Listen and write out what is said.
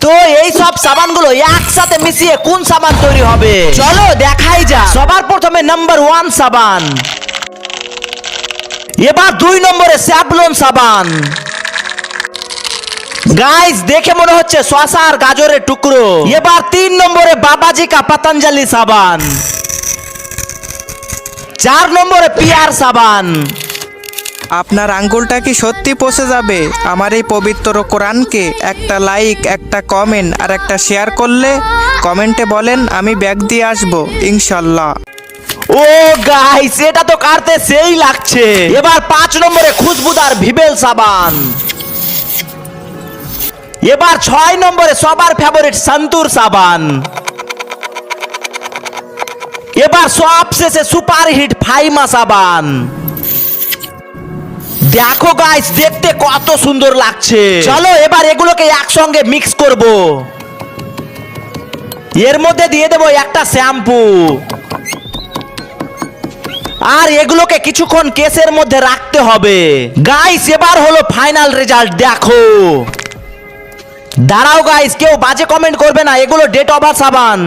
তো এই সব সাবানগুলো একসাথে মিশিয়ে কোন সাবান তৈরি হবে চলো দেখাই যাক। সবার প্রথমে নাম্বার 1 সাবান, এবার 2 নম্বরে স্যাভলন সাবান। গাইস দেখে মনে হচ্ছে শসা আর গাজরের টুকরো। এবার 3 নম্বরে বাবাজি কা পতঞ্জলি সাবান। 4 নম্বরে পিয়ার সাবান। আপনার আঙ্গুলটা কি সত্যি পচে যাবে আমার এই পবিত্র কোরআনকে? একটা লাইক, একটা কমেন্ট আর একটা শেয়ার করলে কমেন্টে বলেন আমি ব্যাগ দিয়ে আসবো ইনশাল্লাহ। ও গাইস এটা তো কাটতে সেই লাগছে। এবার 5 নম্বরে খুশবুদার ভিবেল সাবান। এবার 6 নম্বরে সবার ফেভারিট সন্তুর সাবান। এবার সবশেষে সুপারহিট ফাইমা সাবান। দেখো গাইস দেখতে কত সুন্দর লাগছে। চলো এবার এগুলোকে একসঙ্গে মিক্স করব। এর মধ্যে দিয়ে দেব একটা শ্যাম্পু আর এগুলোকে কিছুক্ষণ কেসের মধ্যে রাখতে হবে। গাইস এবার হলো ফাইনাল রেজাল্ট দেখো। দাঁড়াও গাইস কেউ বাজে কমেন্ট করবে না, এগুলো ডেট ওভার সাবান।